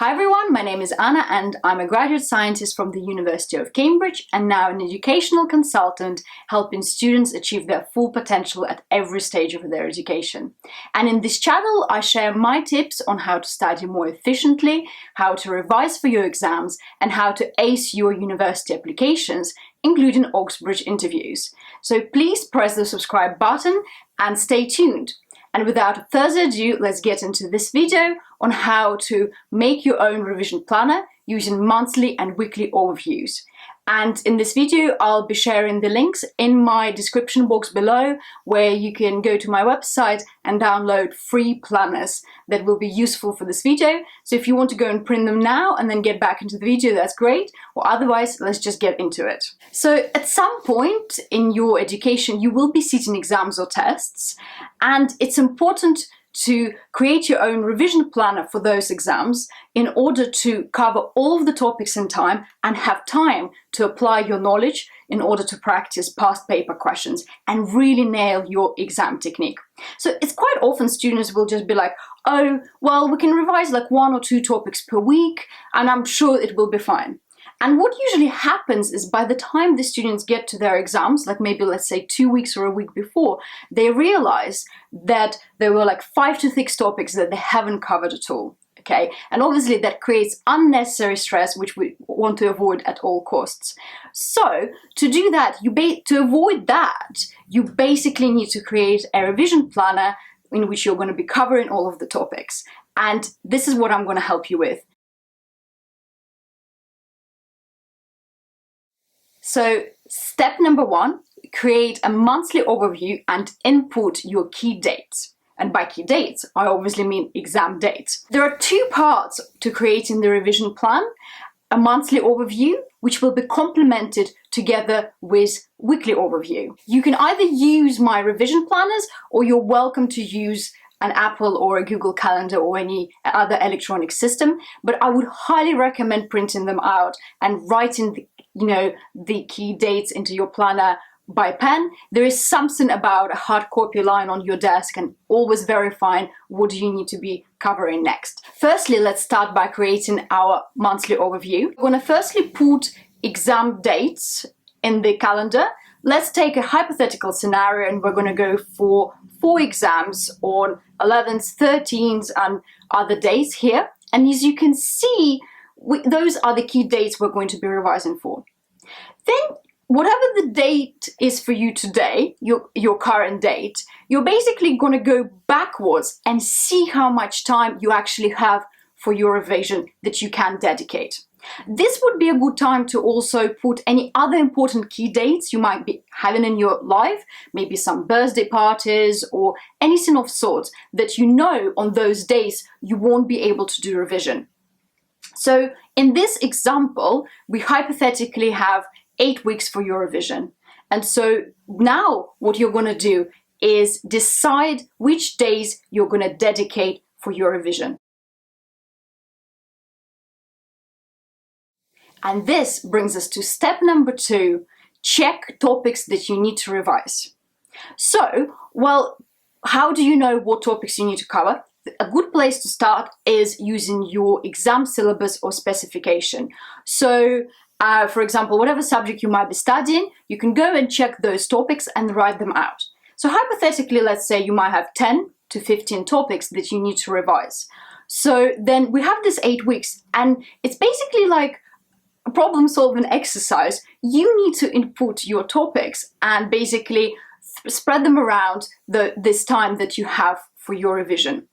Hi everyone, my name is Anna and I'm a graduate scientist from the University of Cambridge and now an educational consultant helping students achieve their full potential at every stage of their education. And in this channel I share my tips on how to study more efficiently, how to revise for your exams and how to ace your university applications, including Oxbridge interviews. So please press the subscribe button and stay tuned. And without further ado, let's get into this video on how to make your own revision planner using monthly and weekly overviews. And in this video, I'll be sharing the links in my description box below where you can go to my website and download free planners that will be useful for this video. So if you want to go and print them now and then get back into the video, that's great. Or otherwise, let's just get into it. So at some point in your education, you will be sitting exams or tests, and it's important to create your own revision planner for those exams in order to cover all of the topics in time and have time to apply your knowledge in order to practice past paper questions and really nail your exam technique. So it's quite often students will just be like, oh, well, we can revise like 1 or 2 topics per week and I'm sure it will be fine. And what usually happens is by the time the students get to their exams, like maybe let's say 2 weeks or a week before, they realize that there were like 5 to 6 topics that they haven't covered at all. Okay, and obviously that creates unnecessary stress, which we want to avoid at all costs. So to do that, to avoid that, you basically need to create a revision planner in which you're going to be covering all of the topics. And this is what I'm going to help you with. So step number 1, create a monthly overview and input your key dates. And by key dates, I obviously mean exam dates. There are 2 parts to creating the revision plan. A monthly overview, which will be complemented together with weekly overview. You can either use my revision planners or you're welcome to use an Apple or a Google Calendar or any other electronic system, but I would highly recommend printing them out and writing the key dates into your planner by pen. There is something about a hard copy lying on your desk and always verifying what do you need to be covering next. Firstly, let's start by creating our monthly overview. We're going to firstly put exam dates in the calendar. Let's take a hypothetical scenario and we're going to go for 4 exams on 11th, 13th and other days here. And as you can see, those are the key dates we're going to be revising for. Then whatever the date is for you today, your current date, you're basically going to go backwards and see how much time you actually have for your revision that you can dedicate. This would be a good time to also put any other important key dates you might be having in your life, maybe some birthday parties or anything of sorts that you know on those days you won't be able to do revision. So in this example, we hypothetically have 8 weeks for your revision. And so now what you're going to do is decide which days you're going to dedicate for your revision. And this brings us to step number 2, check topics that you need to revise. So, well, how do you know what topics you need to cover? A good place to start is using your exam syllabus or specification. So, for example, whatever subject you might be studying, you can go and check those topics and write them out. So hypothetically, let's say you might have 10 to 15 topics that you need to revise. So then we have this 8 weeks and it's basically like a problem-solving exercise. You need to input your topics and basically spread them around this time that you have for your revision.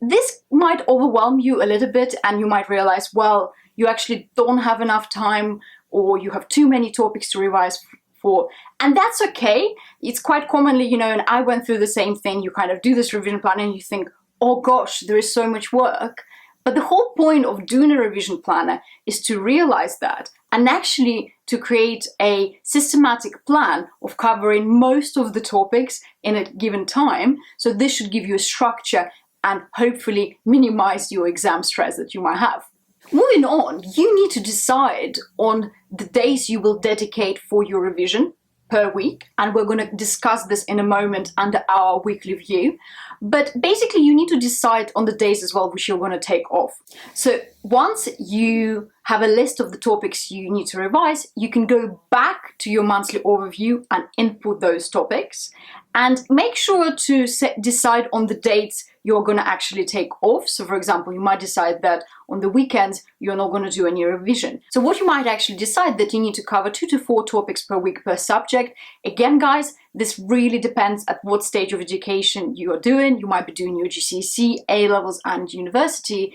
This might overwhelm you a little bit and you might realize, well, you actually don't have enough time or you have too many topics to revise for. And that's okay. It's quite commonly, and I went through the same thing. You kind of do this revision plan and you think, oh gosh, there is so much work. But the whole point of doing a revision planner is to realize that and actually to create a systematic plan of covering most of the topics in a given time. So this should give you a structure and hopefully minimize your exam stress that you might have. Moving on, you need to decide on the days you will dedicate for your revision per week, and we're going to discuss this in a moment under our weekly view. But basically you need to decide on the days as well which you're going to take off. So once you have a list of the topics you need to revise, you can go back to your monthly overview and input those topics, and make sure to decide on the dates you're going to actually take off. So for example, you might decide that on the weekends you're not going to do any revision. So what you might actually decide that you need to cover 2 to 4 topics per week per subject. Again, guys, this really depends at what stage of education you are doing. You might be doing your GCSE, A-levels and university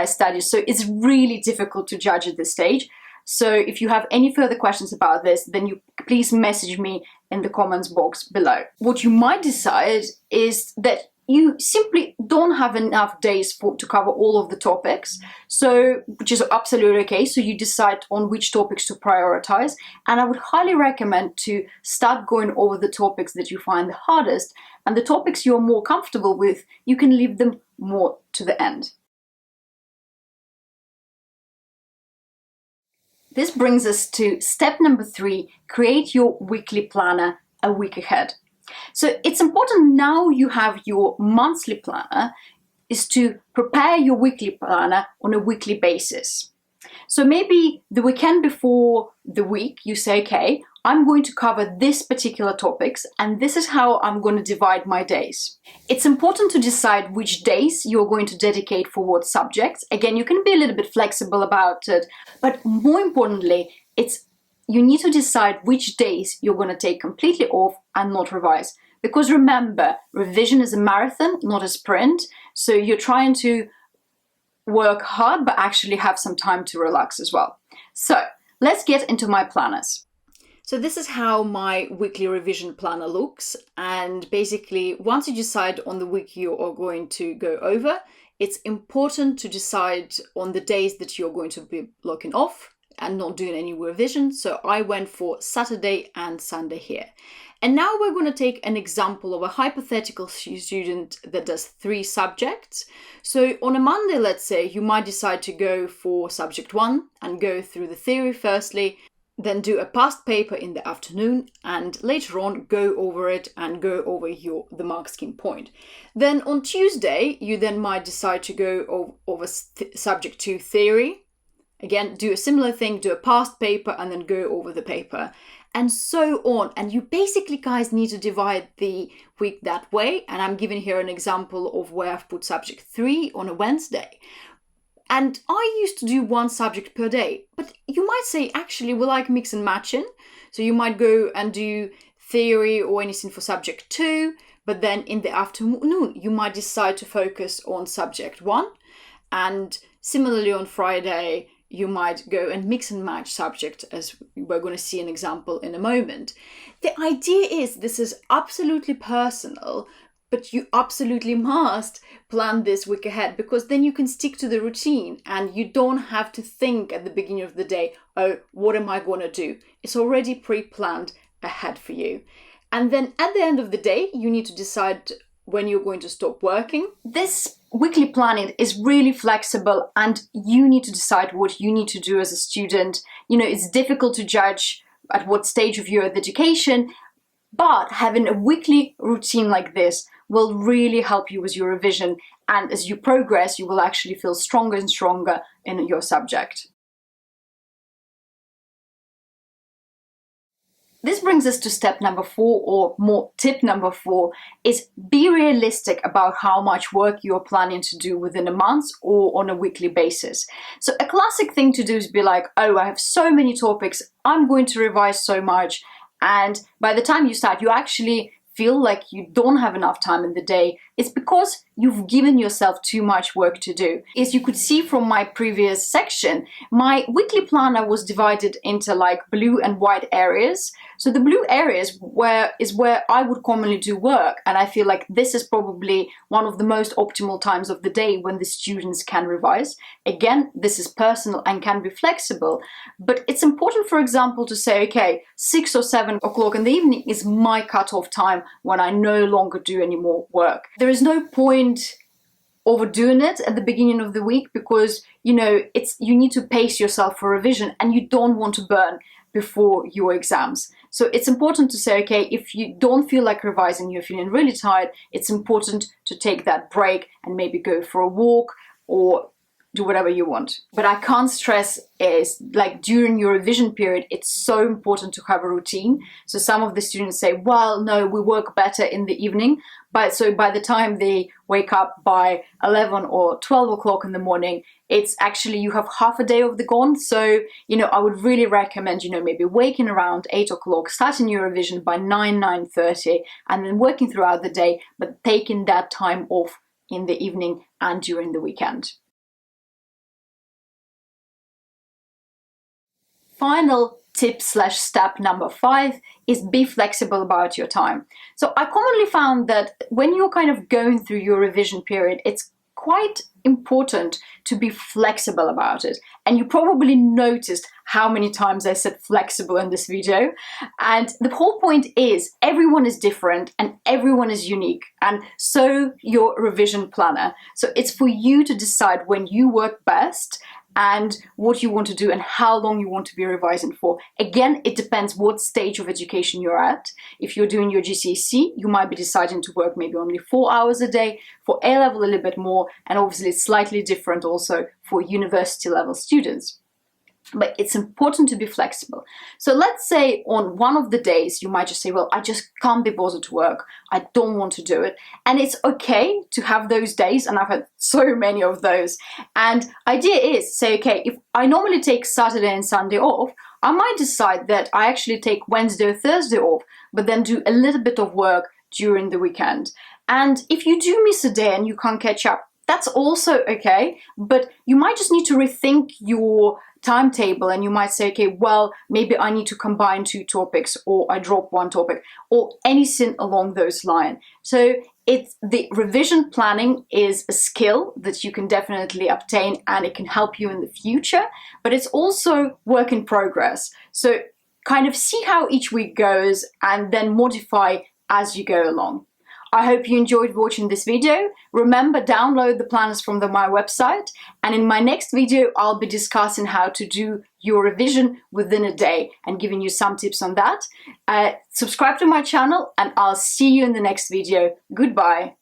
studies. So it's really difficult to judge at this stage. So if you have any further questions about this, then you please message me in the comments box below. What you might decide is that you simply don't have enough days to cover all of the topics, so which is absolutely okay. So you decide on which topics to prioritize, and I would highly recommend to start going over the topics that you find the hardest, and the topics you're more comfortable with, you can leave them more to the end. This brings us to step number 3, create your weekly planner a week ahead. So it's important now you have your monthly planner is to prepare your weekly planner on a weekly basis. So maybe the weekend before the week you say, okay, I'm going to cover this particular topics and this is how I'm going to divide my days. It's important to decide which days you're going to dedicate for what subjects. Again, you can be a little bit flexible about it, but more importantly, you need to decide which days you're going to take completely off and not revise. Because remember, revision is a marathon, not a sprint. So you're trying to work hard, but actually have some time to relax as well. So let's get into my planners. So this is how my weekly revision planner looks. And basically, once you decide on the week you are going to go over, it's important to decide on the days that you're going to be blocking off and not doing any revision. So I went for Saturday and Sunday here. And now we're going to take an example of a hypothetical student that does 3 subjects. So on a Monday, let's say, you might decide to go for subject 1 and go through the theory firstly, then do a past paper in the afternoon, and later on go over it and go over the mark scheme point. Then on Tuesday, you then might decide to go over subject 2 theory. Again, do a similar thing, do a past paper and then go over the paper, and so on. And you basically, guys, need to divide the week that way. And I'm giving here an example of where I've put subject 3 on a Wednesday. And I used to do 1 subject per day, but you might say, actually, we like mix and matching. So you might go and do theory or anything for subject 2, but then in the afternoon, you might decide to focus on subject 1. And similarly on Friday, you might go and mix and match subject, as we're going to see an example in a moment. The idea is this is absolutely personal, but you absolutely must plan this week ahead, because then you can stick to the routine and you don't have to think at the beginning of the day, oh, what am I going to do? It's already pre-planned ahead for you. And then at the end of the day, you need to decide when you're going to stop working. This weekly planning is really flexible and you need to decide what you need to do as a student. You know, it's difficult to judge at what stage of your education, but having a weekly routine like this will really help you with your revision. And as you progress, you will actually feel stronger and stronger in your subject. This brings us to step number 4, or more tip number 4, is be realistic about how much work you're planning to do within a month or on a weekly basis. So a classic thing to do is be like, oh, I have so many topics, I'm going to revise so much. And by the time you start, you actually feel like you don't have enough time in the day. It's because you've given yourself too much work to do. As you could see from my previous section, my weekly planner was divided into like blue and white areas. So the blue areas is where I would commonly do work, and I feel like this is probably one of the most optimal times of the day when the students can revise. Again, this is personal and can be flexible, but it's important, for example, to say, okay, 6 or 7 o'clock in the evening is my cutoff time when I no longer do any more work. There is no point overdoing it at the beginning of the week, because you need to pace yourself for revision and you don't want to burn before your exams. So it's important to say, okay, if you don't feel like revising, you're feeling really tired, it's important to take that break and maybe go for a walk or do whatever you want. But I can't stress is like during your revision period, it's so important to have a routine. So some of the students say, well, no, we work better in the evening. But so by the time they wake up by 11 or 12 o'clock in the morning, it's actually, you have half a day of the gone. So, I would really recommend, maybe waking around 8 o'clock, starting your revision by 9:30, and then working throughout the day, but taking that time off in the evening and during the weekend. Final tip/step number 5 is be flexible about your time. So I commonly found that when you're kind of going through your revision period, it's quite important to be flexible about it. And you probably noticed how many times I said flexible in this video. And the whole point is everyone is different and everyone is unique. And so your revision planner. So it's for you to decide when you work best and what you want to do and how long you want to be revising for. Again, it depends what stage of education you're at. If you're doing your GCSE, you might be deciding to work maybe only 4 hours a day. For A-level, a little bit more, and obviously it's slightly different also for university level students. But it's important to be flexible. So let's say on one of the days, you might just say, well, I just can't be bothered to work. I don't want to do it. And it's okay to have those days. And I've had so many of those. And idea is say, okay, if I normally take Saturday and Sunday off, I might decide that I actually take Wednesday or Thursday off, but then do a little bit of work during the weekend. And if you do miss a day and you can't catch up, that's also okay. But you might just need to rethink your timetable, and you might say, okay, well, maybe I need to combine 2 topics, or I drop 1 topic, or anything along those lines. So it's the revision planning is a skill that you can definitely obtain, and it can help you in the future, but it's also work in progress. So kind of see how each week goes and then modify as you go along. I hope you enjoyed watching this video. Remember, download the planners from my website, and in my next video I'll be discussing how to do your revision within a day and giving you some tips on that. Subscribe to my channel and I'll see you in the next video. Goodbye.